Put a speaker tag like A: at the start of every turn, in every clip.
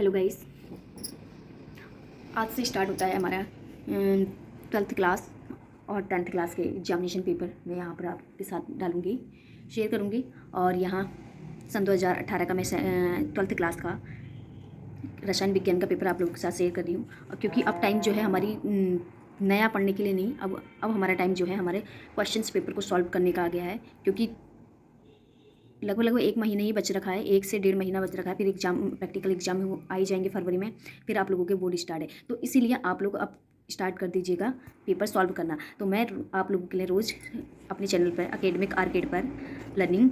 A: Hello guys, आज से start होता है हमारा 12th क्लास और 10th क्लास के एग्जामिनेशन पेपर मैं यहाँ पर आपके साथ डालूँगी, शेयर करूँगी। और यहाँ सन 2018 का मैं 12th क्लास का रसायन विज्ञान का पेपर आप लोगों के साथ शेयर कर रही हूँ। और क्योंकि अब टाइम जो है हमारी नया पढ़ने के लिए नहीं, अब हमारा टाइम जो है हमारे क्वेश्चंस पेपर को सॉल्व करने का आ गया है। क्योंकि लगभग 1 महीने ही बच रखा है, 1 से 1.5 महीना बच रखा है, फिर एग्जाम प्रैक्टिकल एग्जाम आ ही जाएंगे फरवरी में, फिर आप लोगों के बोर्ड स्टार्ट है। तो इसीलिए आप लोग अब स्टार्ट कर दीजिएगा पेपर सॉल्व करना। तो मैं आप लोगों के लिए रोज़ अपने चैनल पर अकेडमिक आर्केड पर लर्निंग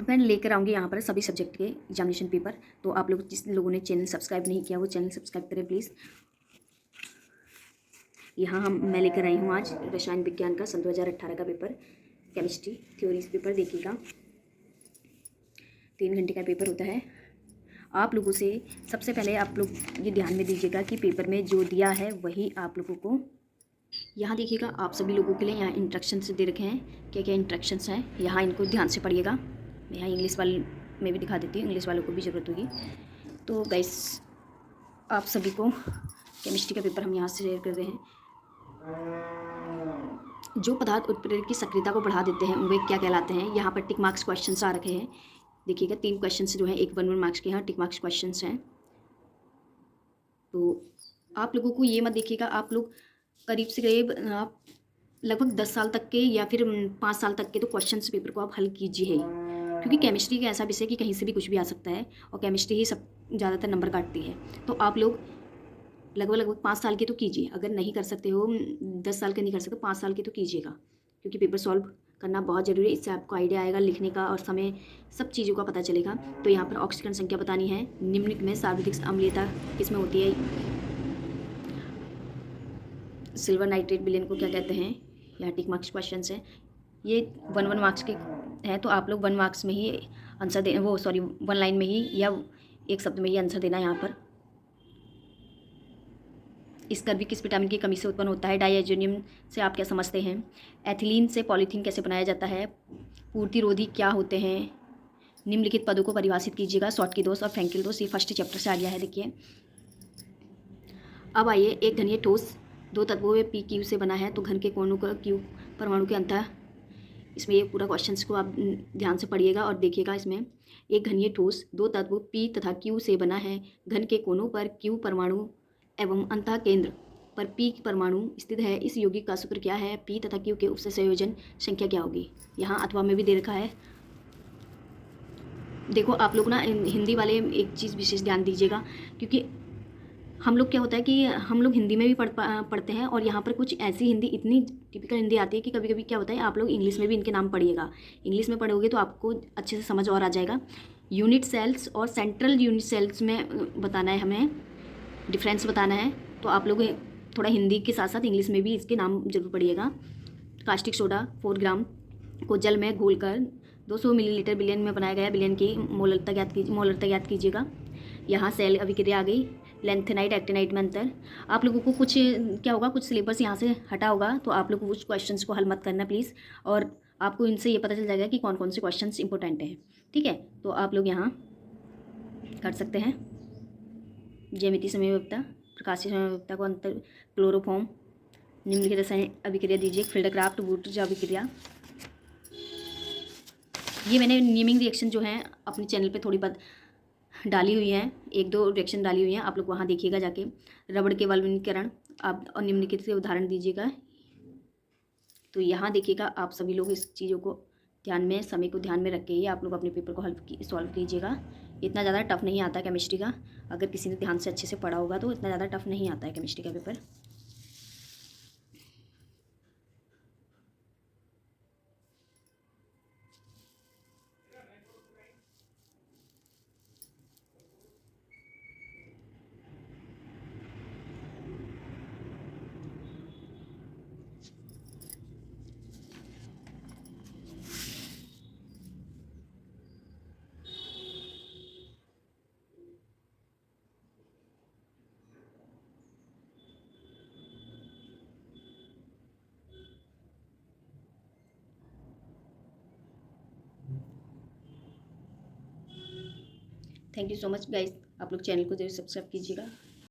A: मैं लेकर आऊँगी यहाँ पर सभी सब्जेक्ट के एग्जामिनेशन पेपर। तो आप लोग जिस लोगों ने चैनल सब्सक्राइब नहीं किया वो चैनल सब्सक्राइब करें प्लीज़। यहाँ मैं लेकर आई हूँ आज रसायन विज्ञान का सन 2018 का पेपर, केमिस्ट्री थ्योरीज पेपर देखिएगा। 3 घंटे का पेपर होता है। आप लोगों से सबसे पहले आप लोग ये ध्यान में दीजिएगा कि पेपर में जो दिया है वही आप लोगों को यहाँ देखिएगा। आप सभी लोगों के लिए यहाँ इंस्ट्रक्शंस दे रखे हैं, क्या क्या इंस्ट्रक्शंस हैं, यहाँ इनको ध्यान से पढ़िएगा। मैं यहाँ इंग्लिश वाले में भी दिखा देती हूँ, इंग्लिश वालों को भी ज़रूरत होगी। तो गाइस आप सभी को केमिस्ट्री का पेपर हम यहाँ से शेयर कर रहे हैं। जो पदार्थ उत्प्रेरक की सक्रियता को बढ़ा देते हैं वे क्या कहलाते हैं। यहाँ पर टिक मार्क्स क्वेश्चंस आ रखे हैं, देखिएगा 3 क्वेश्चंस जो हैं, एक 1 मार्क्स के यहाँ टिक मार्क्स क्वेश्चंस हैं। तो आप लोगों को ये मत देखिएगा, आप लोग करीब से करीब आप लगभग 10 साल तक के या फिर 5 साल तक के तो क्वेश्चंस पेपर को आप हल कीजिए ही। क्योंकि केमिस्ट्री का ऐसा विषय कि कहीं से भी कुछ भी आ सकता है और केमिस्ट्री ही सब ज़्यादातर नंबर काटती है। तो आप लोग लगभग 5 साल के तो कीजिए, अगर नहीं कर सकते हो 10 साल के नहीं कर सकते 5 साल के तो कीजिएगा। क्योंकि पेपर सॉल्व करना बहुत ज़रूरी है, इससे आपको आइडिया आएगा लिखने का और समय सब चीज़ों का पता चलेगा। तो यहाँ पर ऑक्सीजन संख्या बतानी है। निम्नलिखित में सर्वाधिक अम्लीयता किसमें होती है। सिल्वर नाइट्रेट विलेन को क्या कहते हैं। यहाँ टिक मार्क्स क्वेश्चन हैं, ये 1 मार्क्स के हैं। तो आप लोग 1 मार्क्स में ही आंसर दे, 1 लाइन में ही या एक शब्द में ही आंसर देना। यहाँ पर स्कर्वी किस विटामिन की कमी से उत्पन्न होता है। डाइएजोनियम से आप क्या समझते हैं। एथिलीन से पॉलीथीन कैसे बनाया जाता है। पूर्तिरोधी क्या होते हैं। निम्नलिखित पदों को परिभाषित कीजिएगा। शॉर्टकी दोष और फ्रैंकिल दोष, ये फर्स्ट चैप्टर से आ गया है। देखिए अब आइए, एक घनीय ठोस 2 तत्वों में पी क्यू से बना है तो घन के कोणों का क्यू परमाणु के अंतर। इसमें ये पूरा क्वेश्चंस को आप ध्यान से पढ़िएगा और देखिएगा। इसमें एक घनीय ठोस 2 तत्व पी तथा क्यू से बना है, घन के कोनों पर क्यू परमाणु एवं अंतः केंद्र पर पी परमाणु स्थित है। इस यौगिक का सूत्र क्या है। पी तथा क्यू के उपसे संयोजन संख्या क्या होगी। यहाँ अथवा में भी दे रखा है। देखो आप लोग ना हिंदी वाले एक चीज़ विशेष ध्यान दीजिएगा, क्योंकि हम लोग क्या होता है कि हम लोग हिंदी में भी पढ़ते हैं और यहाँ पर कुछ ऐसी हिंदी इतनी टिपिकल हिंदी आती है कि कभी कभी क्या होता है आप लोग इंग्लिश में भी इनके नाम पढ़िएगा। इंग्लिश में पढ़ोगे तो आपको अच्छे से समझ और आ जाएगा। यूनिट सेल्स और सेंट्रल यूनिट सेल्स में बताना है, हमें डिफरेंस बताना है। तो आप लोग थोड़ा हिंदी के साथ साथ इंग्लिश में भी इसके नाम जरूर पढ़िएगा। कास्टिक सोडा 4 ग्राम को जल में घोलकर 200 मिलीलीटर बिलियन में बनाया गया। बिलियन की मोलरता ज्ञात कीजिएगा। यहाँ सेल अभिक्रिया आ गई। लेंथेनाइट एक्टिनाइट में अंतर। आप लोगों को कुछ क्या होगा, कुछ सिलेबस यहाँ से हटा होगा तो आप लोगों को कुछ क्वेश्चंस को हल मत करना प्लीज़, और आपको इनसे ये पता चल जाएगा कि कौन कौन से क्वेश्चंस इंपॉर्टेंट हैं। ठीक है, तो आप लोग यहाँ कर सकते हैं। ज्यामिति समयवत्ता, प्रकाशीय समयवत्ता को अंतर, क्लोरोफॉर्म, निम्नलिखित रसायन अभिक्रिया दीजिए। फिल्डक्राफ्ट वुड अभिक्रिया। ये मैंने नीमिंग रिएक्शन जो है अपने चैनल पे थोड़ी बहुत डाली हुई हैं, 1-2 रिएक्शन डाली हुई हैं, आप लोग वहाँ देखिएगा जाके। रबड़ के वल्कनीकरण आप और निम्नलिखित से उदाहरण दीजिएगा। तो यहाँ देखिएगा आप सभी लोग इस चीज़ों को ध्यान में, समय को ध्यान में रख के ही आप लोग अपने पेपर को सॉल्व कीजिएगा। इतना ज़्यादा टफ नहीं आता है केमिस्ट्री का, अगर किसी ने ध्यान से अच्छे से पढ़ा होगा तो इतना ज़्यादा टफ नहीं आता है केमिस्ट्री का paper. Thank you so much guys. आप लोग चैनल को जरूर सब्सक्राइब कीजिएगा।